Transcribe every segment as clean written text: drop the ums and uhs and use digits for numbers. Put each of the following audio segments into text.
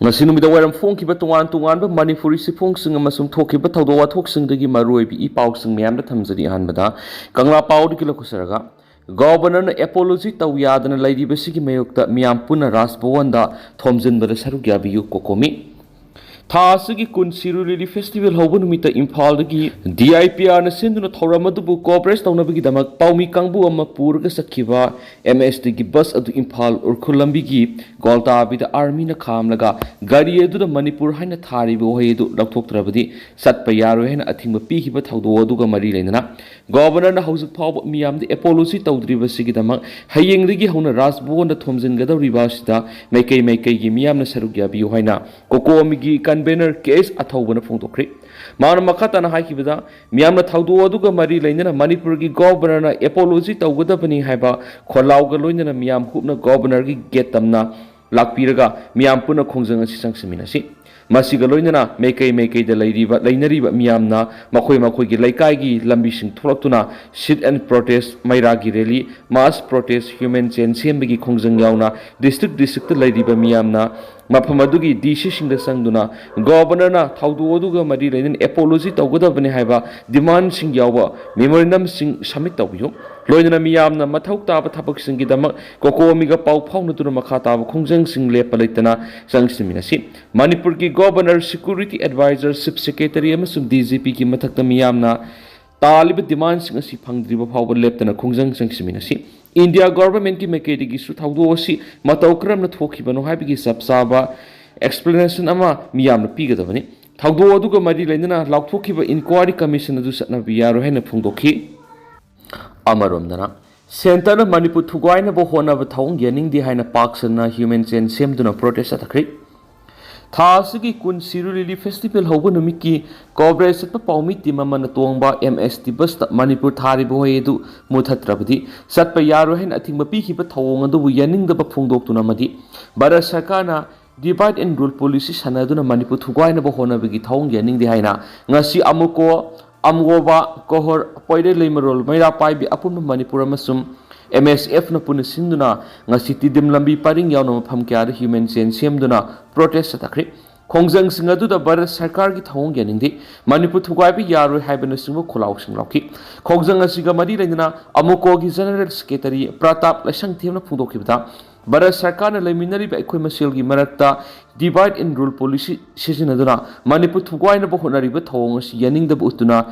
ngasi numida wairam phongkiba tongan Manipuri siphongsing amasung thokiba thawdo wathoksingdagi maruibi ipausing miyamda thamjari ahanbada Kangla Paudi kilakusaraga Governor apology taw yadana lairibasigi mayokta miyam puna Rajbhavanda thomjinbada saruk yabiyu kokomi Thasigi kun Sirui Lily Festival hobu numita Imphal dagi DIPR na sinduna thoramadubu cooperate tawnabagi damak paumi kangbu ama purga sakhiba MST gi bus adu Imphal Urkhul-Lambi gi Golta bida army na khamlaga gari edu da Manipur haina tharibo hoyedu lathoktrabadi satpa yaro haina athingba pihiba thawdo aduga mari leinana governor na haujuk phawba miyam de apology tawdribasigi damak Hayengdi gi hona Rajbhavanda thomjingadauriba sida maikei gi miyam na saruk yabiyu haina kokomi gi convener case athawbana phongdokri mana makhatana haikibada miyamna thawdo aduga mari leinana Manipur gi governor na apology tawgadabani haiba kholawga loinana miyam hupna governor gi gate tamna lakpiraga miyam puna khongjang asi sangsiminasi masiga loinana maikei da lainariba miyamna makhoi gi laikai gi lambi sing tholaktuna sit and protest mairagi rally mass protest human chain sembagi khongjang yauna district lairiba miyamna Mapamadugi DC sing the sangduna governor na thawdu oduga mari lenin apology tawgadabani haiba demand sing yawa memorandum sing submit tawbiyo loinana miyamna mathau taba thabak sing gidamak kokomiga pau phawna tuna makha taba khongjang sing lepa leitana sangsiminasi Manipur ki governor security advisor chief secretary amasung DGP ki mathakta miyamna talib demand sing asi phangdriba phawba leptana khongjang sangsiminasi India government ki maikei gi su thawdo asi matau kram na thokibano haibigi sabsaba explanation ama miyam na pigadabani thawdo aduga mari leinana lakthokiba inquiry commission adu satna biyaro hena phongdokhi amaromdana center na Manipur thugaina bo hona ba thawng yaning di haina paksana human chain semduna protest atakri Thasigi kun Sirui Lily Festival hobu numiki coverage satpa paumi timamana tongba MST bus ta Manipur tharibo hedu muthatrabadi satpa yaro hen athingba pihiba thawong adubu yaningdaba phongdoktuna madi Bharat Sarkarna divide and rule policy sanaduna Manipur thugaina bo honabagi thawong yaningdi haina ngasi amuko amgoba kohor poide leimarol maira paibi apun Manipur amasum MSF na puna sinduna ngasi tidim lambi paring yaw na mafam kya human chain semduna protest atakri khongjang sing adu da Bharat Sarkar gi thawong yaningdi Manipur thugai bi yaroi haibana singbo kholaw sing lawki khongjang asiga mari leina amuko gi general secretary Pratap Lasang themna phungdokibda Bharat Sarkar na leminari ba ekhoi masel gi marakta divide and rule policy sijinaduna Manipur thugai na bo honari ba thawong asi yaningda bu utuna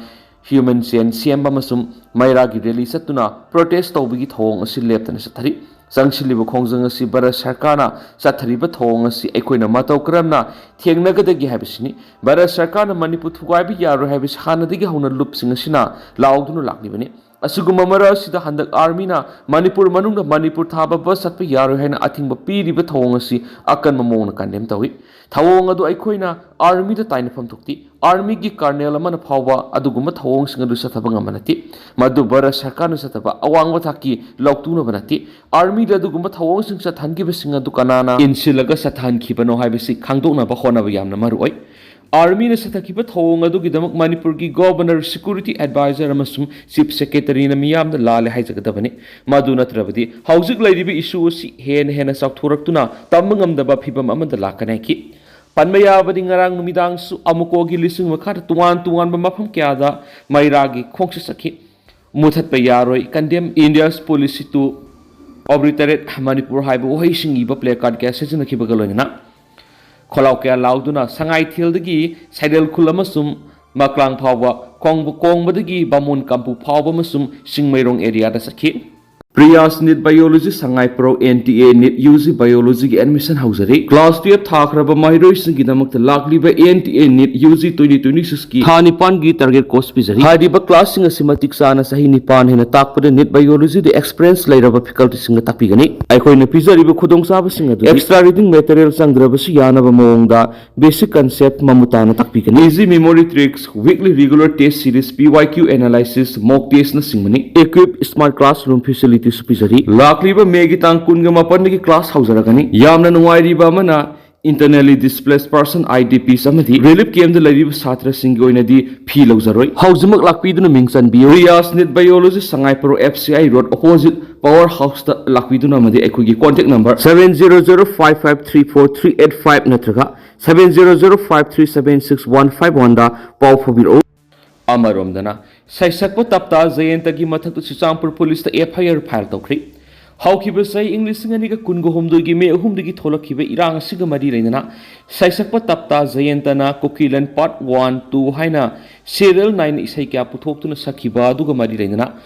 human chain siamba masum mairagi rally satuna protest tawbigi thawong asi leptana sathari sangshiliba khongjang asi Bharat Sarkarna sathariba thawong asi ekoina matau kramna thengnagadagi habisini Bharat Sarkarna Manipur thugaibi yaro habis hanadigi hauna lupsing asina laudunu laklibani asuguma mara sida handak army na Manipur manungda Manipur thaba bus satpa yaro haina athingba piriba thawong asi akan mamong na kandem tawi thawong adu aikoina army da taina famthukti army gi colonel amana phawba aduguma thawong sing adu sathaba ngamanati madu Bharat Sarkarna sataba awangwa thaki lautuna banati army da aduguma thawong sing sathangi basing adu kanana insilaga sathan khibano haibisi khangdokna ba khona ba yamna maroi Army na sathakiba thawong adugi damak Manipur gi governor security advisor amasung chief secretary na miyam da lale haijagadabani madu natrabadi haujik lairibi issue si hena sakthoraktuna tamngamdaba phibam amada lakana ki panmaya badi ngarang numidang su amuko gi lising makha tuan ba mafam kya da mairagi khongse sakhi muthat pa yaroi condemn India's policy to obliterate Manipur haiba ohising iba play card kya sejina khibagaloina kholau kya lauduna sangai thildagi saidel khulamasum maklang phawba kongbadagi bamun kampu phawba masum singmairong area da sakhi Priyas NEET Biology Sangai Pro NTA NEET UG Biology ki admission hausari class 12 thakraba mahiroi singi damakta lakliba NTA NEET UG 2026 ki thanipan gi target course pizari hadiba class singa simatik sana sahi nipan hena takpada NEET Biology de experience lairaba faculty singa takpigani aikhoina pizari ba khudong saba singa du extra reading material sangraba si yanaba mawngda basic concept mamutana takpigani easy memory tricks weekly regular test series PYQ analysis mock test na singmani equip smart classroom facility Supizari Lakliba Megitang Kunga Mapaniki class house Ragani Yamna Nuairi Bamana internally displaced person IDPs amadi relief camp da lariba satra singi oinadi phi lawzaroi haujimak lakpiduna mingchan bio Rias NEET biology sangai pro FCI road opposite power house da lakpiduna amadi ekhogi contact number 7005534385 natraga 7005376151 da pau phobiro amaromdana saisakpa tapta jayantagi mathak Chuchampur police da FIR file tawkhri Haukiba say English Singanika Kungo Homdugi me Humdigi Tolakiba Irang Sigamadi Renana Saisakpa Tapta Zayantana Kokilan Part 1 2 Haina Serial 9 Isaika Putok to Sakiba Dugamadi Renana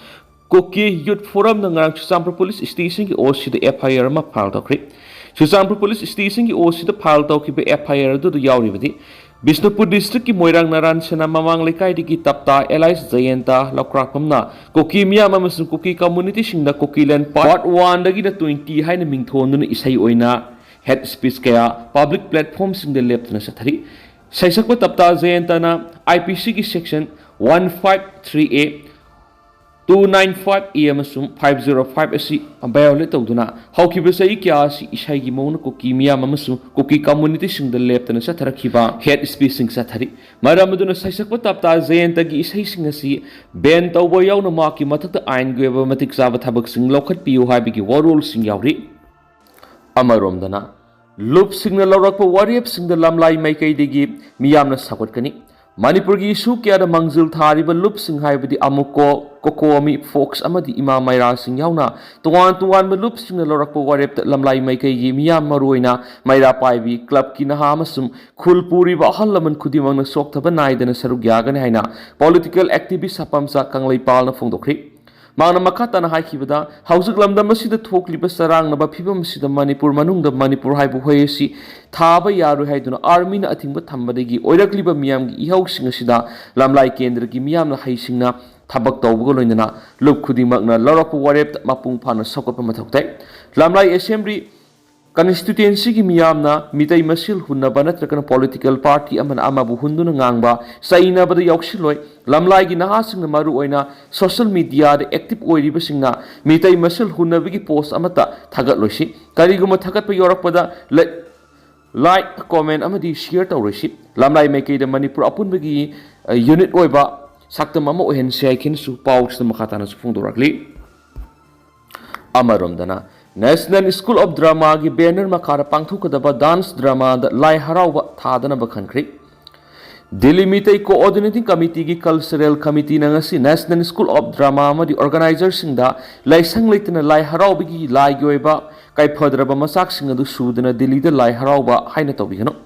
Koki Youth Forum Nangang Chuchampur Police Station ki Osi the FIR ma file tokri Chuchampur Police Station ki Osi the file tokiba FIR do Yaurivadi Bishnupur District ki Moirang Naran Sena Mamang Lekai di Tapta Elias Zayanta Lakrakamna Koki Miyama Masun Koki Community Singda Kokilan Part 1 dagi da 20 haina mingthon nun isai oina head speech kaya public platform sing the left na sathari Saisakpa Tapta Zayanta na IPC ki section 153A 295 amasum 505 asi violate tawduna hawkiba sai kya si isai gi mona koki miyam amasu koki community sing the left na satharakhiba head speech sing sathari maramaduna Saisakpa Tapta Zayanta gi isai sing asi ban tawba yauna ma ki mathakta ain goeba matik saba thabak sing lokhat piu haibigi warol sing yauri amaromdana loop sing na lorakpa warrior sing the lamlai maikei digi miyam na sakotkani Manipur gi issue kya da mangzil thariba loop sing haibadi amuko kokomi fox amadi ima maira sing yauna tuwan ma loop sing na lorakpa warep lamlai maikei gi miyam maroina maira paibi club ki naha amasum khulpuri ba halaman khudimang na sok thaba naidana saruk yagane haina political activist hapamsa kanglai pal na phongdokri Mana makata na haikibada hausuk lamda masida thokliba sarang na ba phibam sida Manipur manungda Manipur haibu hoyesi thaba yaru haiduna army na athingba thambadagi oirakliba miyam gi ihau singa sida lamlai kendra gi miyam na haisingna thabak tawbugo loinana luk khudimak na lorak warep mapung phana sokotpa mathoktai lamlai assembly constituency ki miyamna mitai masil hunna banatraka political party amana amabu hunduna ngangba saina bada yauksiloi lamlai gi naha singna maru oina social media de active oiriba singna mitai masil hunna bigi post amata thagat loisi kariguma thagat pa yorakpada like comment amadi share tawrisi lamlai maikei de Manipur apun bigi unit oiba saktam ama ohen saikin su pawks na makatana su phungdorakli amaromdana National School of Drama gi banner makara pangthukadaba dance drama da lai harauba thadana bakhankri Delhi Mitai Coordinating Committee gi Cultural Committee na ngasi National School of Drama amadi organizer singda laisang leitana lai harauba gi lai goiba kai phadraba masak singa du sudana Delhi da lai harauba haina tawbigano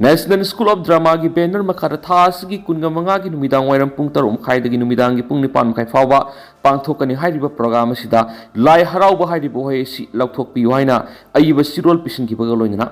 National School of Drama gi banner makara thas gi kunga manga gi numidang wairam pung tarum khai dagi numidang gi pung nipan khai fawba pangthokani hairiba program asida lai harauba hairibo hoy si laukthokpi haina aiba sirol pisin gi baga loinana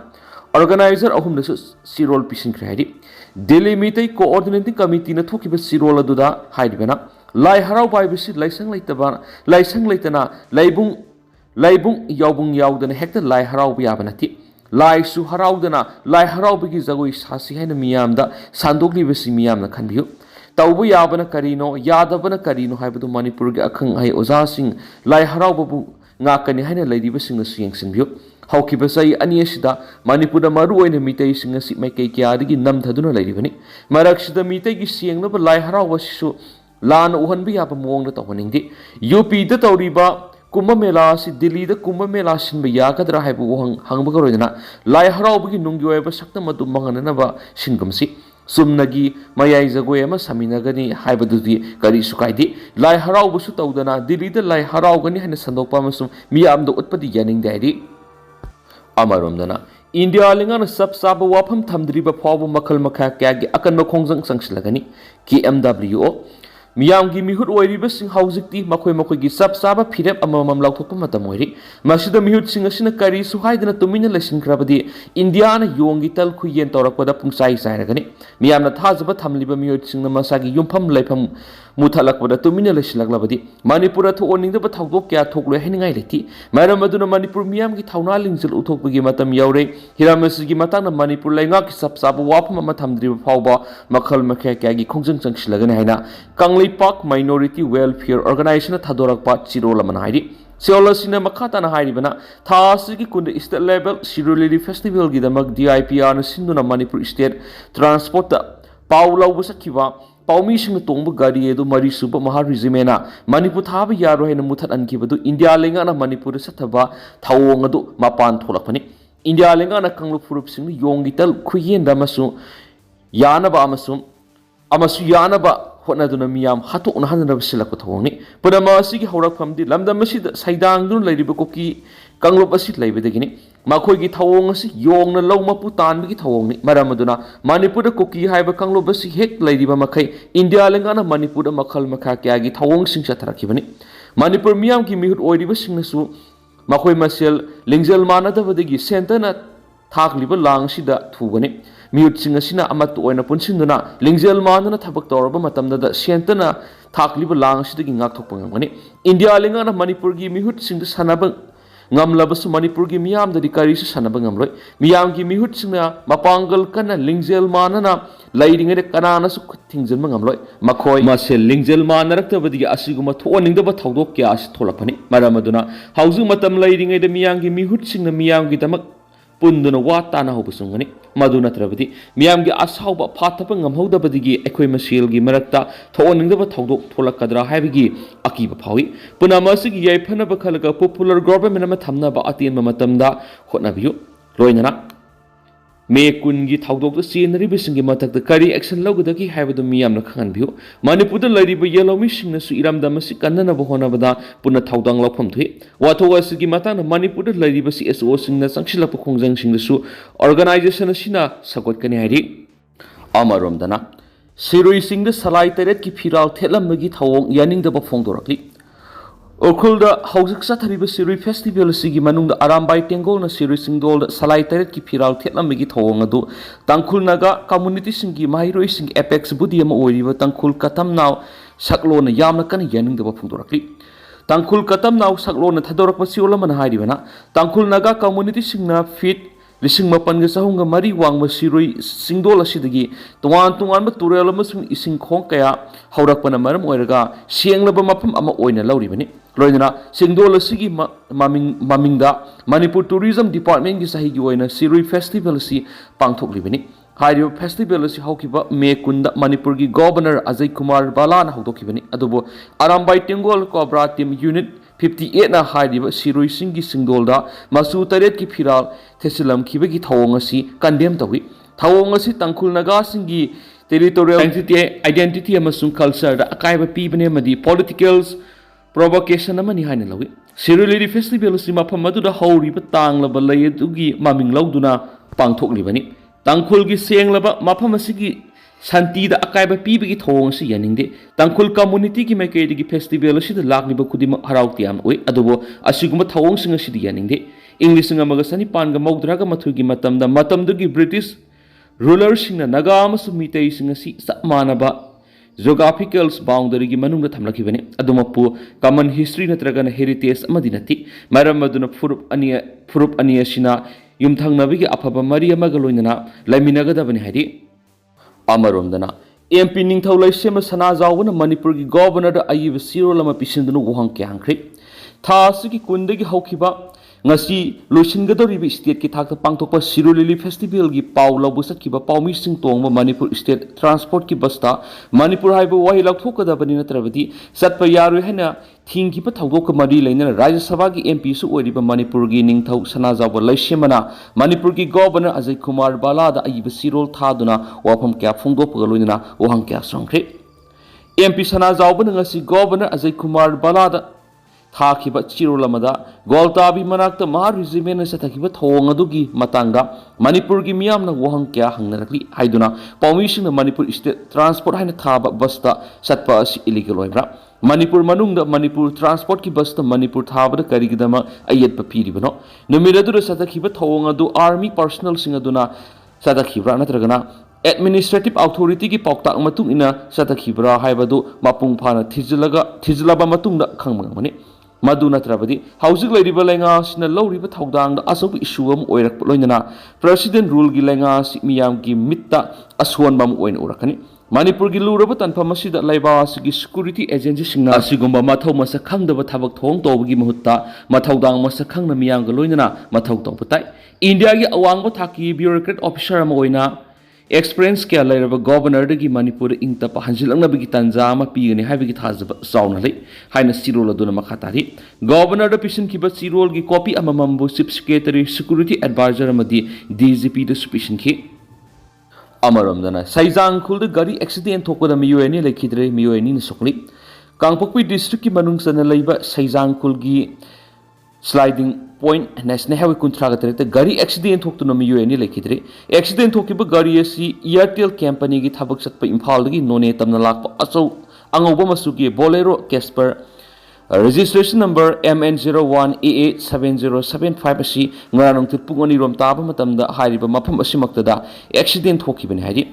organizer ahum da sirol pisin khri Delhi Mitai Coordinating Committee na thokiba sirol aduda hairibana lai harauba bisi laisang leitana laibung yaubung yaudana hekta lai harauba yabanati Lai su haraudana lai haraubagi jagoi sasi haina miyamda sandogli besi miyamna khanbiyu tawbu yabana karino yadabana karino haibadu Manipur gi akhang hai oza sing lai haraubabu ngakani haina laidiba sing asu yengsinbiyu haukiba sai ani asida Manipur da maru oina mitai sing asi maikei kyadagi namthaduna lairibani maraksida mitai gi siengnaba lai harauba sisu lana uhanbi yaba mongna tawhaningdi UP da tawriba Kumbh Mela si Delhi da Kumbh Mela sinba yakadra haibu hangbaga roidana lai haraubagi nunggi oiba sakta madu mangananaba singumsi sumnagi mayai jagoi ama saminagani haibadudi kari sukaidi lai haraubu su tawdana Delhi da lai haraugani haina sandokpa amasum miyamda utpadi yaning dairi amaromdana India lingana sab saba wafam thamdriba phawba makhal makha kyagi akanba khongjang sangsilagani KMWO Miyamgi mihut oiriba sing haujikti makhoi gi sab saba phirep amamam lauthokpa matam oiri masida mihut sing asina kari su haidana tumina lesingrabadi India na yongi tal khuyen torakpada pungsai sairagani miyamna thajaba thamliba mihut sing na masagi yumpham laifam muthalakpada tumina lesilaglabadi Manipur tho oningda thawdok kya thokloi haningai leti maram aduna Manipur miyamgi thawna lingjil uthokpagi matam yaure hiramasi gi matana Manipur lainga ki sab saba wafam ama thamdriba phawba makhal makha kya gi khongjang changsilagani haina Kangpokpi Minority Welfare Organization Thadorakpa Chirol Manhairi Seolasina Makatana Haibana, Tasiki Kunda State level, Sirui Lily Festival Gidamak, DIPR and Sinduna Manipur State Transport, Paula Wasakiva, Paumishin Tombu Gadi Edu Mari Super Maharizimena, Manipur Tabi Yaro and Mutat and Kibadu, India Lingana Manipur Satava, Tawangadu, Mapan Tolapani, India Lingana Kanglu Purupsing, Yongital, Kuyen Damasu, Yanaba Amasu Yanaba. Hotnaduna miyam hatu unhanna silak pathoni pudama asigi horak phamdi lamda masid saidang dun leidiba koki kanglop asi leibedegini makhoi gi thawong asi yongna lawma pu tanbi gi thawongni maramaduna manipur da koki haiba kanglop asi hek leidiba makhai india lengana manipur da makhal makha kya gi thawong sing chatharakibani manipur miyam gi mihut oidiba singnasu makhoi masel lingjal manadabadegi sentana thakliba langsida thugani Mute Singasina Amatu and a Punsinduna, Lingzel Manana Tabaktor, Matamda, Sientana, Takliba Lang, sitting Nakopangani. India Lingana Manipurgi, Mihut Sing the Sanabang, Ngam Labas Manipurgi Miam, the Dikaris Sanabangamroy, Miamgi Mihut Singa, Mapangal Kana, Lingzel Manana, lighting at Kananas things in Mangamroy, Makoi, Marcel, Lingzel Manarata with the Asiguma, toning the Batadokias Tolapani, Maramaduna, Housing Matam lighting at the Miangi Mihut Sing the Miangi Damak. Punduna watana hobusungani maduna trabadi miyamgi ashauba phathapa ngamhodabadigi ekoi masilgi marakta thoningdaba thodok tholakadra haibigi akiba phawi punamasigi yaifana bakhalaga popular government ama thamnaba atin matamda hotnabiyu loinana May Kungi Taudo the scenery bising matak the curry action logadaki have the Miam Khan view. Manipur the lady by yellow mission as Iram the Masikana Bohonabada Puna Taudang Lopum to it. What was the Gimatan Manipur the lady by CSO sing the Sankshila Pokong sing the Su organization Shina Sakot Kanadi Amarum Dana. Sirui sing the Salai Tereki Fhiral Hatlamle Tawong Yaning the Bofong directly. Urkhul-Govt Hausik Sathariba Sirui Festival Sigi Manung Arambai Tengol na Sirui Singdol Salai Tereki Fhiral Hatlamle Thawongadu Tangkhul Naga community singi Mahiroi sing Apex Budiama Oiriba Tangkhul Katam now Saklo na Yamna Kan Yaning the Bofungdorakli Tangkhul Katam now Saklo na Thadorak Pasiola Hairibana Tangkhul Naga community sing na fit Lising Mapanga Sahunga Mari Wang Sirui Singdol Asidagi Tuan Turel Musum Ising Kaya Haurakpana Maram Oiraga Siang Laba Mapam Ama Oina Lauribani Loinana Singdol Sigi Maminda Manipur Tourism Department Gisahi Oina Sirui Festival Si Pangtok Libani Hairio Festival Si Haukiba May Kunda Manipurgi Governor Ajay Kumar Balan Haudokibani Adobo Arambai Tengol Cobra Team Unit 58 na Haidiba Sirui Singi Singdolda Masu Taret ki Fhiral Thesilam Kibagi Thawongasi Kandem Tawi Thawongasi Tangkhul Naga Singi territorial identity amasung culture da akaiba pibane madi politicals provocation amani haina lawi Sirui Lily Festival si mafam aduda hawriba tanglaba lay adugi maming lawduna pangthoklibani Tangkhul gi senglaba mafam asigi Santi da akaiba pibagi thawong si yaningde Tangkhul community ki maikei gi festival si da lakliba kudima harawtiam oi adubo asiguma thawong singa si yaningde English nga magasani panga mawdraga mathugi matamdugi British rulers sing na naga amasu mitei sing si manaba geographical boundary gi manungda thamlakibani adumapu common history natragana heritage amadinati maram maduna furup ania sina yumthangnabigi afaba mari amaga loinana laiminagadabani haidi Amaromdana MP Ningthaulai Sema Sanajawna Manipur gi governor da ayiba sirolama pisindunu wohang kyangkhri thasigi kundagi haukiba ngasi loisingadoribi state ki thakta pangthokpa Sirui Lily Festival gi paw labu sakhiba pawmi sing tongma Manipur state transport ki basta Manipur haiba wahi laukthokadabani natrabadi satpa yaroi haina thingkiba thawdok mari leina Rajya Sabha gi MP su oiriba Manipur gi Ningthau Sanajawa laisemana Manipur gi governor Ajay Kumar Balada ayiba sirol thaduna wafam kya phongdokpa loina wohang kya songkhri MP Sanajawa ngasi governor Ajay Kumar Balada Thakiba Chirolamada, Goltabi Manakta Mahar Regiment Satakiba Thongadugi Matanga, Manipur gi Miamna Wohang Kya Hangnaraki, Haiduna, Permission of Manipur State Transport Hana Thaba Basta Satpa illegal oibra. Manipur Manungda Manipur Transport ki Basta Manipur Thaba Karigidama Ayat Papiribano. Numiradu Satakiba Thongadu Army Personal Singaduna Satakibra Natragana. Administrative Authority ki Poktak Matung ina Satakibra Haibadu Mapung Pana Tizlaba Matungda Kangmani. Maduna Trabadi, Housing Lady Balengas in a low river Taudang, the Asobi Issuam Oirak Loinana, President Rule Gilengas, Miam Gi Mitta, Aswan Bam Oin Urakani, Manipur gi luraba tanfam asida laiba asigi security agency singna asigumba mathau masa khangdaba thabak thong tawgi mahutta mathaudang masa khangna miyang ga loinana mathau tawpatai India gi awangba thaki bureaucrat officer ama oina experience kya lairaba governor dagi Manipur ingta pa hanjilangna bigi tanja ama pigani haibigi thajaba sauna le haina sirol aduna makhatari governor da pisin kiba sirol gi copy ama mambu chief secretary security advisor amadi DGP da suspicion ki Amaramdana Saizang Khul gari accident thokda miyoni lekhidre miyoni ni sokli Kangpokpi district ki manungsana leiba Saizang Khul gi sliding point national highway kuntraga tere gari accident thoktuna miyoni lekhidre accident thokiba gari asi Airtel company gi thabak satpa Imphal gi none tamna lakpa aso angoba masugi Bolero Casper registration number MN01AA7075 asi ngarang tipungoni rom taba matamda hairiba mafam asimaktada accident thokibani hairi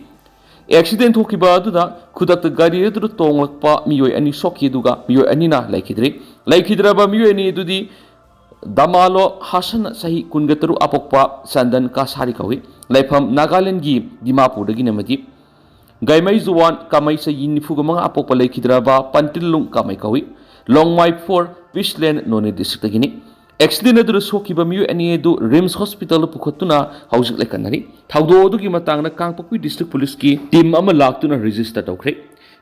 accident thokiba aduda khudakta gari edu tonglakpa miyoi ani sokhi duga miyoi ani na laikhidraba miyoi ani edudi damalo hasan sahi kungataru apokpa sandan kasari kawi laifam Nagaland gi Dimapur dagi namadi gaimai zuwan kamai sa yinifuga mga apokpa laikhidraba pantilung kamai kawi Long Mai 4 Wishland None District gini accident adu sokiba miyu ani edu Rims Hospital pukhotuna haujik lekanari thaudo odu gi matangna Kangpokpi District Police ki team ama laktuna register tawkhre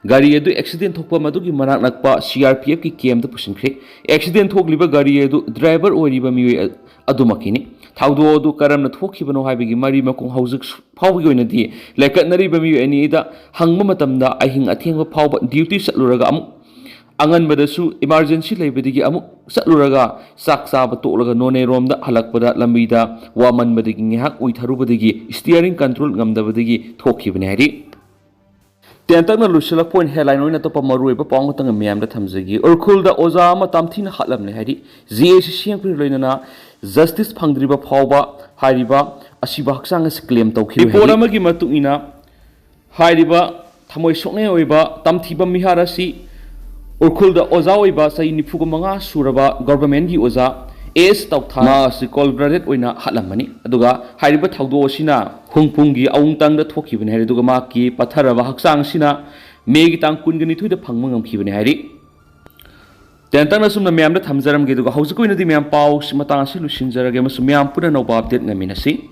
gari edu accident thokpa madu gi manak nakpa CRPF ki camp da pusinkhre accident thokliba gari edu driver oiriba miyu adumakini thaudo odu karamna thokhibano haibigi mari makong haujik phawgi oinadi lekatnari ba miyu ani da hangma matamda ahing athengba phawba duty satluraga amuk Angan badasu emergency laibadigi amuk satluraga saksa batolaga none romda halakpada lambida waman badigi ngihak uitharubadigi steering control ngamdabadigi thokibani hari tentakna lusilak point headline oina topa maruiba pawngtang miyamda thamjagi Urkhul da oza ama tamthina hatlamne hari GAC siangpri loinana justice phangdriba phawba hariba asiba haksang claim tawkhibi report amagi matungina hariba thamoi sokne oiba tamthiba miharasi Urkhul da oza oiba sai nifuga manga suraba government gi oza es tawtha ma si collaborate oina hatlamani aduga hariba thawdo sina hungpungi aungtang da thokibani hari aduga ma ki patharaba haksang sina megi tang kungani thuida phangma ngamkhibani hari tentang na sumna myam da thamjaram ge aduga hausi koina di myam paw simatang si lusinjarage masum myam puna no update ngamina si